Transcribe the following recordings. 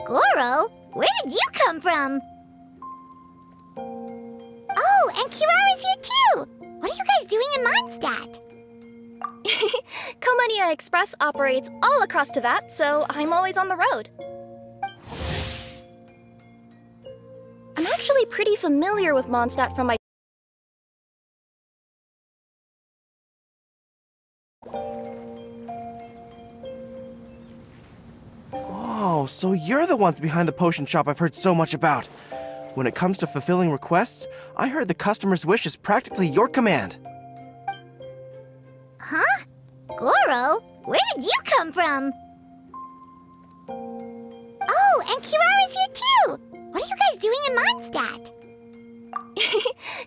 Goro? Where did you come from? Oh, and Kirara's here too! What are you guys doing in Mondstadt? Komania Express operates all across Teyvat, so I'm always on the road. I'm actually pretty familiar with Mondstadt from my... Oh, so you're the ones behind the potion shop I've heard so much about. When it comes to fulfilling requests, I heard the customer's wish is practically your command. Huh? Goro? Where did you come from? Oh, and Kirara's here too! What are you guys doing in Mondstadt?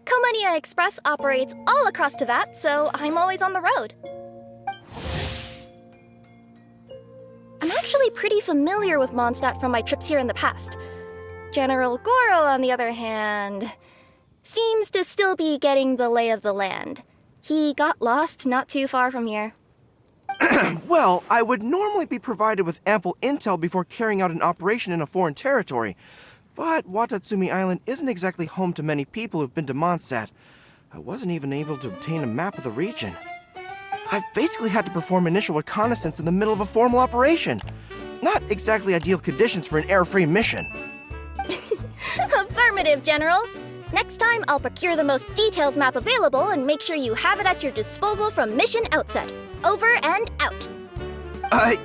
Komania Express operates all across Teyvat, so I'm always on the road. I'm actually pretty familiar with Mondstadt from my trips here in the past. General Goro, on the other hand, seems to still be getting the lay of the land. He got lost not too far from here. Well, I would normally be provided with ample intel before carrying out an operation in a foreign territory, but Watatsumi Island isn't exactly home to many people who've been to Mondstadt. I wasn't even able to obtain a map of the region. I've basically had to perform initial reconnaissance in the middle of a formal operation. Not exactly ideal conditions for an error-free mission. Affirmative, General. Next time, I'll procure the most detailed map available and make sure you have it at your disposal from mission outset. Over and out.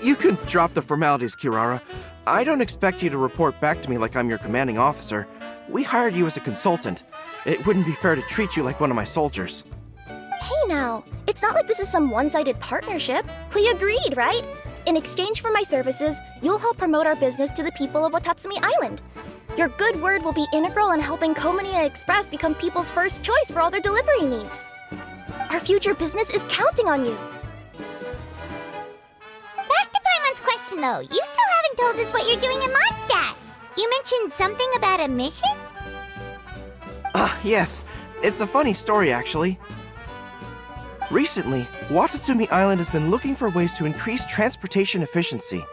You can drop the formalities, Kirara. I don't expect you to report back to me like I'm your commanding officer. We hired you as a consultant. It wouldn't be fair to treat you like one of my soldiers. Hey now, it's not like this is some one-sided partnership. We agreed, right? In exchange for my services, you'll help promote our business to the people of Watatsumi Island. Your good word will be integral in helping Komania Express become people's first choice for all their delivery needs. Our future business is counting on you. Back to Paimon's question though, you still haven't told us what you're doing in Mondstadt. You mentioned something about a mission? Yes. It's a funny story, actually. Recently, Watatsumi Island has been looking for ways to increase transportation efficiency.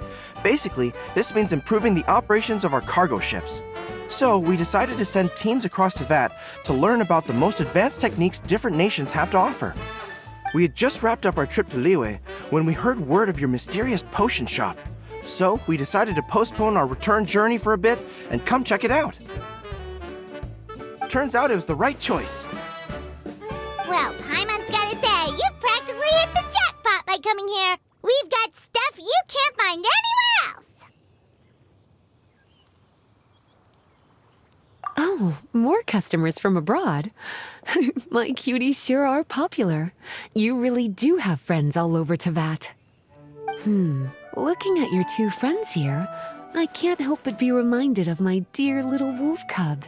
Basically, this means improving the operations of our cargo ships. So, we decided to send teams across Teyvat to learn about the most advanced techniques different nations have to offer. We had just wrapped up our trip to Liyue when we heard word of your mysterious potion shop. So, we decided to postpone our return journey for a bit and come check it out. Turns out it was the right choice. Well, Paimon's gotta say, you've practically hit the jackpot by coming here. We've got stuff you can't find anywhere else. Oh, more customers from abroad. My cuties sure are popular. You really do have friends all over Teyvat. Looking at your two friends here, I can't help but be reminded of my dear little wolf cub.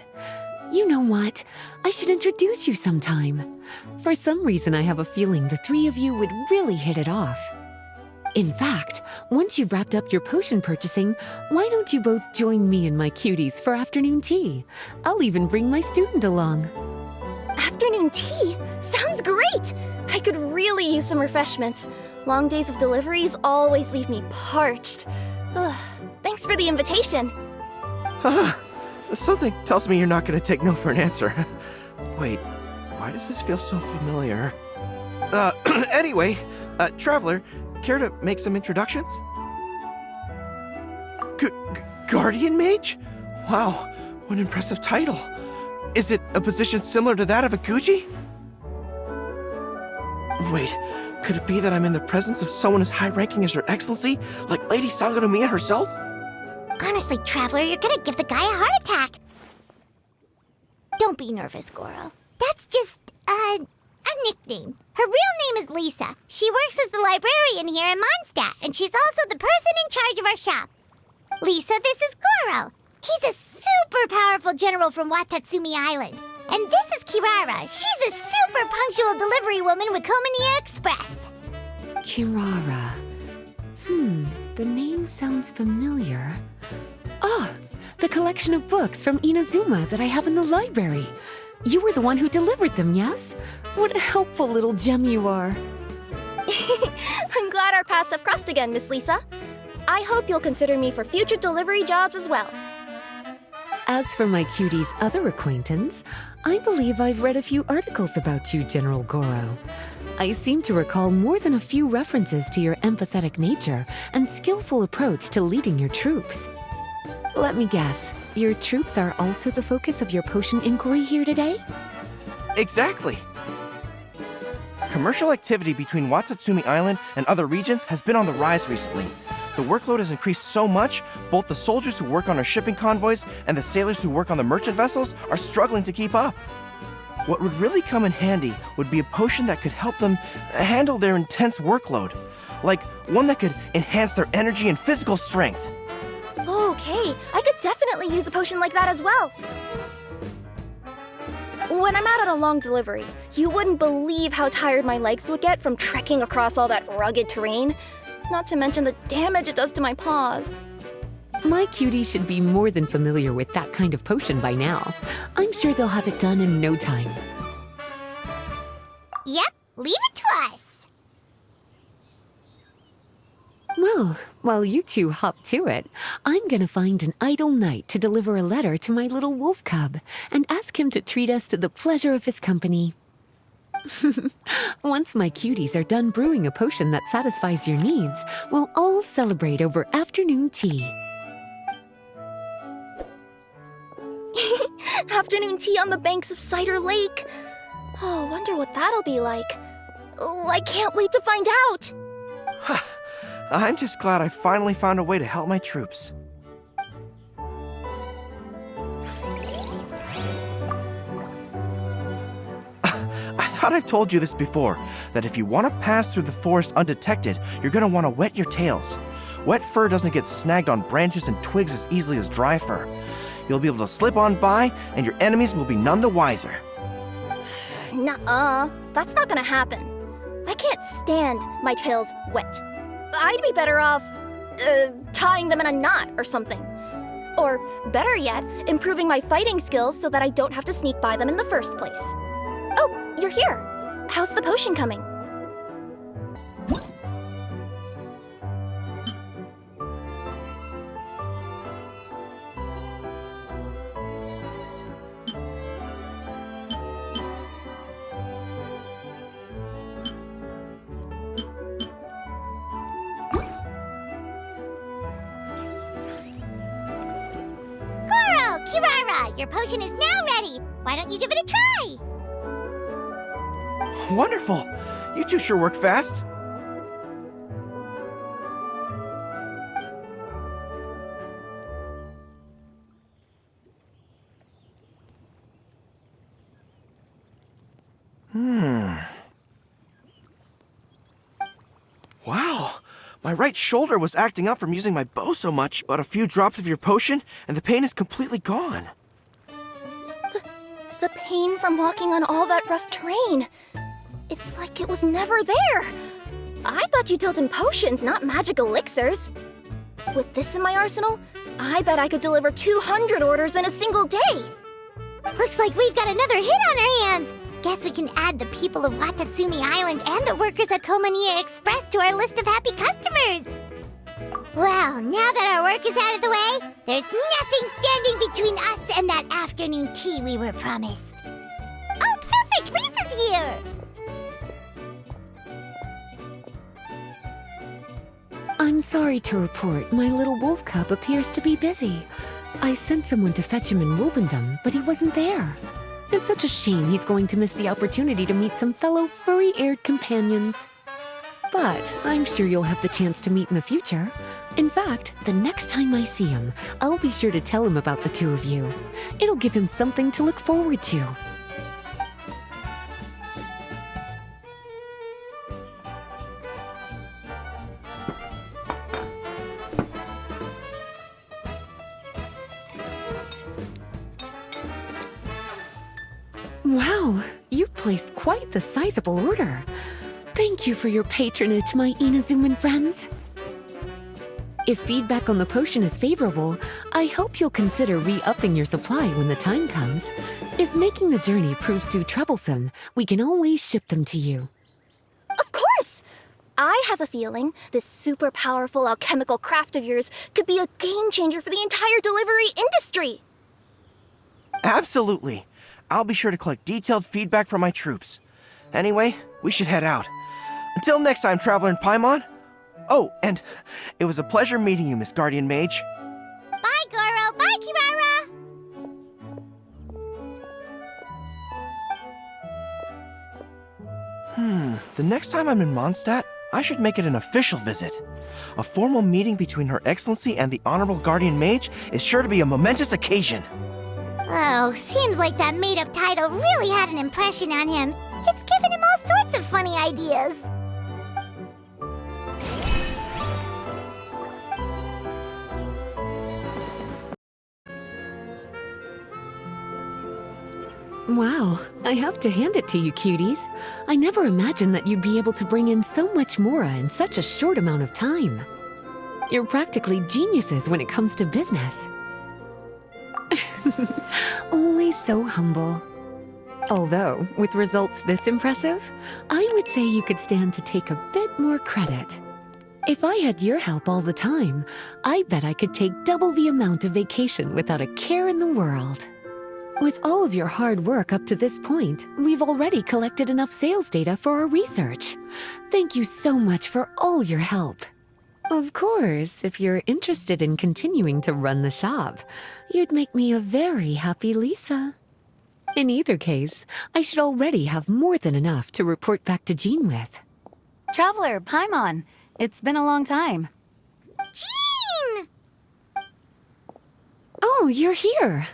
You know what? I should introduce you sometime. For some reason, I have a feeling the three of you would really hit it off. In fact, once you've wrapped up your potion purchasing, why don't you both join me and my cuties for afternoon tea? I'll even bring my student along. Afternoon tea? Sounds great! I could really use some refreshments. Long days of deliveries always leave me parched. Ugh, thanks for the invitation. Something tells me you're not going to take no for an answer. Wait, why does this feel so familiar? Anyway, Traveler, care to make some introductions? Guardian Mage? Wow, what an impressive title. Is it a position similar to that of a Guji? Wait, could it be that I'm in the presence of someone as high-ranking as Her Excellency, like Lady Sangonomiya herself? Honestly, Traveler, you're gonna give the guy a heart attack. Don't be nervous, Goro. That's just, a nickname. Her real name is Lisa. She works as the librarian here in Mondstadt, and she's also the person in charge of our shop. Lisa, this is Goro. He's a super powerful general from Watatsumi Island. And this is Kirara. She's a super punctual delivery woman with Komania Express. Kirara. The name sounds familiar. Ah, the collection of books from Inazuma that I have in the library. You were the one who delivered them, yes? What a helpful little gem you are. I'm glad our paths have crossed again, Miss Lisa. I hope you'll consider me for future delivery jobs as well. As for my cutie's other acquaintance, I believe I've read a few articles about you, General Goro. I seem to recall more than a few references to your empathetic nature and skillful approach to leading your troops. Let me guess, your troops are also the focus of your potion inquiry here today? Exactly! Commercial activity between Watatsumi Island and other regions has been on the rise recently. The workload has increased so much, both the soldiers who work on our shipping convoys and the sailors who work on the merchant vessels are struggling to keep up. What would really come in handy would be a potion that could help them handle their intense workload. Like one that could enhance their energy and physical strength. Okay, I could definitely use a potion like that as well. When I'm out on a long delivery, you wouldn't believe how tired my legs would get from trekking across all that rugged terrain. Not to mention the damage it does to my paws. My cutie should be more than familiar with that kind of potion by now. I'm sure they'll have it done in no time. Yep, leave it to us. Well, while you two hop to it, I'm gonna find an idle knight to deliver a letter to my little wolf cub and ask him to treat us to the pleasure of his company. Once my cuties are done brewing a potion that satisfies your needs, we'll all celebrate over afternoon tea. Afternoon tea on the banks of Cider Lake. Oh, wonder what that'll be like. Oh, I can't wait to find out. I'm just glad I finally found a way to help my troops. I thought I've told you this before, that if you want to pass through the forest undetected, you're going to want to wet your tails. Wet fur doesn't get snagged on branches and twigs as easily as dry fur. You'll be able to slip on by, and your enemies will be none the wiser. Nuh-uh, that's not gonna happen. I can't stand my tails wet. I'd be better off, tying them in a knot or something. Or, better yet, improving my fighting skills so that I don't have to sneak by them in the first place. Oh, you're here. How's the potion coming? Goro, Kirara, your potion is now ready. Why don't you give it a try? Wonderful! You two sure work fast. Wow! My right shoulder was acting up from using my bow so much, but a few drops of your potion, and the pain is completely gone. The pain from walking on all that rough terrain. It's like it was never there. I thought you dealt in potions, not magic elixirs. With this in my arsenal, I bet I could deliver 200 orders in a single day. Looks like we've got another hit on our hands. Guess we can add the people of Watatsumi Island and the workers at Komania Express to our list of happy customers. Well, now that our work is out of the way, there's nothing standing between us and that afternoon tea we were promised. Oh, perfect! Lisa's here! I'm sorry to report my little wolf cub appears to be busy. I sent someone to fetch him in Wolvendom, but he wasn't there. It's such a shame he's going to miss the opportunity to meet some fellow furry-haired companions. But I'm sure you'll have the chance to meet in the future. In fact, the next time I see him, I'll be sure to tell him about the two of you. It'll give him something to look forward to. Wow, you've placed quite the sizable order. Thank you for your patronage, my Inazuman friends. If feedback on the potion is favorable, I hope you'll consider re-upping your supply when the time comes. If making the journey proves too troublesome, we can always ship them to you. Of course! I have a feeling this super powerful alchemical craft of yours could be a game changer for the entire delivery industry. Absolutely. I'll be sure to collect detailed feedback from my troops. Anyway, we should head out. Until next time, Traveler and Paimon. Oh, and it was a pleasure meeting you, Miss Guardian Mage. Bye, Goro. Bye, Kirara. The next time I'm in Mondstadt, I should make it an official visit. A formal meeting between Her Excellency and the Honorable Guardian Mage is sure to be a momentous occasion. Oh, seems like that made-up title really had an impression on him. It's given him all sorts of funny ideas. Wow, I have to hand it to you, cuties. I never imagined that you'd be able to bring in so much Mora in such a short amount of time. You're practically geniuses when it comes to business. Always so humble. Although, with results this impressive, I would say you could stand to take a bit more credit. If I had your help all the time, I bet I could take double the amount of vacation without a care in the world. With all of your hard work up to this point, we've already collected enough sales data for our research. Thank you so much for all your help. Of course, if you're interested in continuing to run the shop, you'd make me a very happy Lisa. In either case, I should already have more than enough to report back to Jean with. Traveler, Paimon, it's been a long time. Jean! Oh, you're here.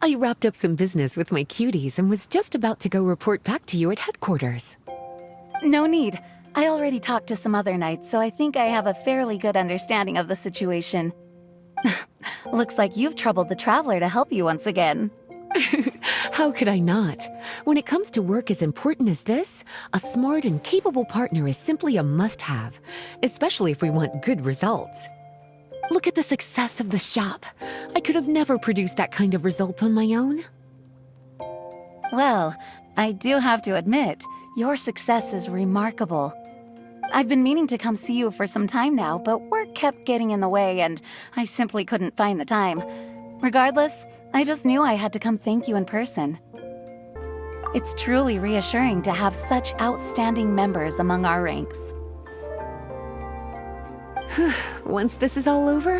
I wrapped up some business with my cuties and was just about to go report back to you at headquarters. No need. I already talked to some other knights, so I think I have a fairly good understanding of the situation. Looks like you've troubled the Traveler to help you once again. How could I not? When it comes to work as important as this, a smart and capable partner is simply a must-have, especially if we want good results. Look at the success of the shop. I could have never produced that kind of result on my own. Well, I do have to admit, your success is remarkable. I've been meaning to come see you for some time now, but work kept getting in the way and I simply couldn't find the time. Regardless, I just knew I had to come thank you in person. It's truly reassuring to have such outstanding members among our ranks. Once this is all over,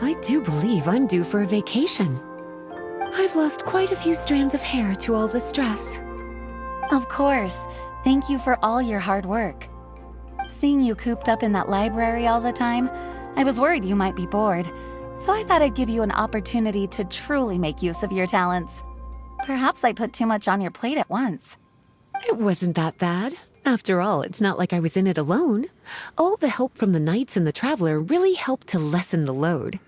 I do believe I'm due for a vacation. I've lost quite a few strands of hair to all the stress. Of course. Thank you for all your hard work. Seeing you cooped up in that library all the time, I was worried you might be bored. So I thought I'd give you an opportunity to truly make use of your talents. Perhaps I put too much on your plate at once. It wasn't that bad. After all, it's not like I was in it alone. All the help from the Knights and the Traveler really helped to lessen the load.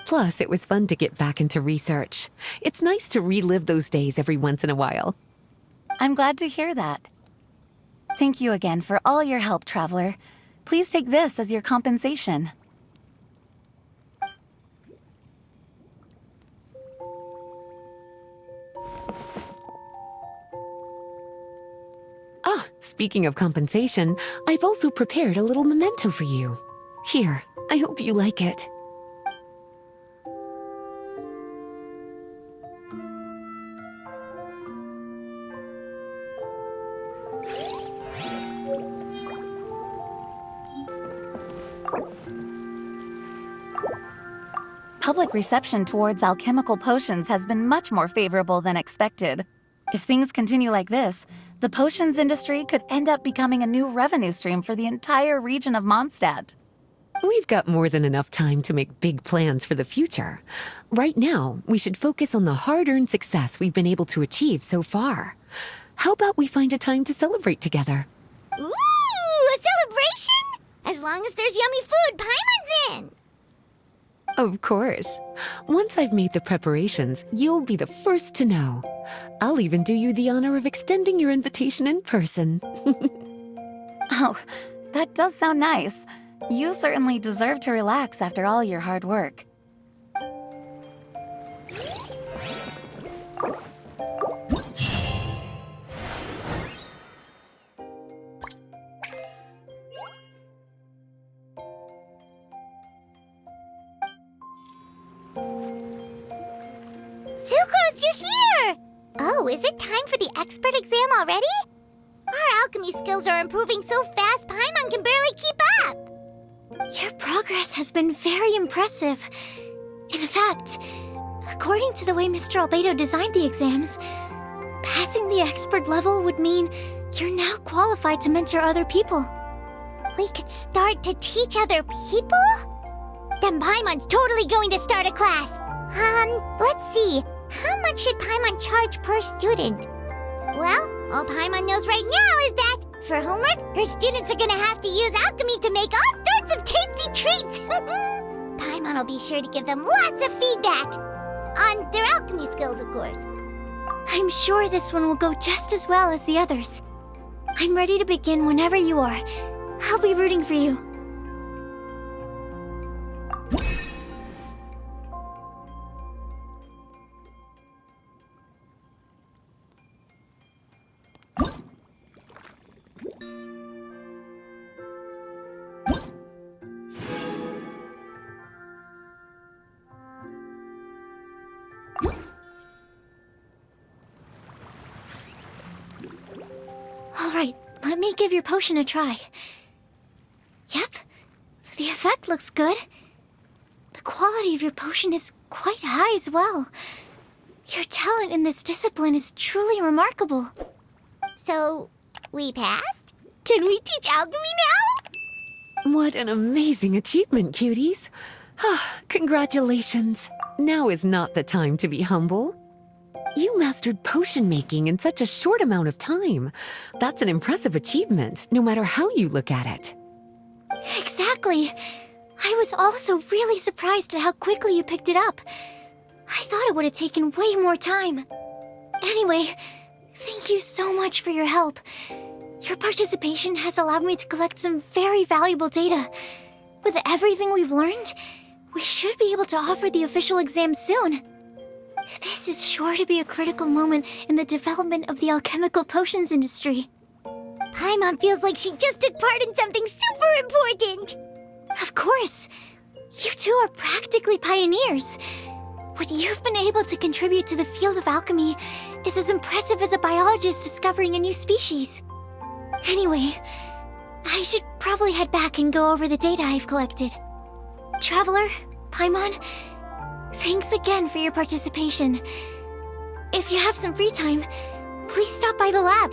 Plus, it was fun to get back into research. It's nice to relive those days every once in a while. I'm glad to hear that. Thank you again for all your help, Traveler. Please take this as your compensation. Ah, speaking of compensation, I've also prepared a little memento for you. Here, I hope you like it. Public reception towards alchemical potions has been much more favorable than expected. If things continue like this, the potions industry could end up becoming a new revenue stream for the entire region of Mondstadt. We've got more than enough time to make big plans for the future. Right now, we should focus on the hard-earned success we've been able to achieve so far. How about we find a time to celebrate together? Ooh, a celebration? As long as there's yummy food, Paimon's in. Of course. Once I've made the preparations, you'll be the first to know. I'll even do you the honor of extending your invitation in person. Oh, that does sound nice. You certainly deserve to relax after all your hard work. Sucrose, you're here! Oh, is it time for the expert exam already? Our alchemy skills are improving so fast, Paimon can barely keep up! Your progress has been very impressive. In fact, according to the way Mr. Albedo designed the exams, passing the expert level would mean you're now qualified to mentor other people. We could start to teach other people? Then Paimon's totally going to start a class. Let's see. How much should Paimon charge per student? Well, all Paimon knows right now is that, for homework, her students are gonna have to use alchemy to make all sorts of tasty treats! Paimon will be sure to give them lots of feedback. On their alchemy skills, of course. I'm sure this one will go just as well as the others. I'm ready to begin whenever you are. I'll be rooting for you. Alright, let me give your potion a try. Yep, the effect looks good. The quality of your potion is quite high as well. Your talent in this discipline is truly remarkable. So, we passed? Can we teach alchemy now? What an amazing achievement, cuties. Congratulations. Now is not the time to be humble. You mastered potion making in such a short amount of time. That's an impressive achievement, no matter how you look at it. Exactly. I was also really surprised at how quickly you picked it up. I thought it would have taken way more time. Anyway, thank you so much for your help. Your participation has allowed me to collect some very valuable data. With everything we've learned, we should be able to offer the official exam soon. This is sure to be a critical moment in the development of the alchemical potions industry. Paimon feels like she just took part in something super important! Of course! You two are practically pioneers. What you've been able to contribute to the field of alchemy is as impressive as a biologist discovering a new species. Anyway, I should probably head back and go over the data I've collected. Traveler, Paimon, thanks again for your participation. If you have some free time, please stop by the lab.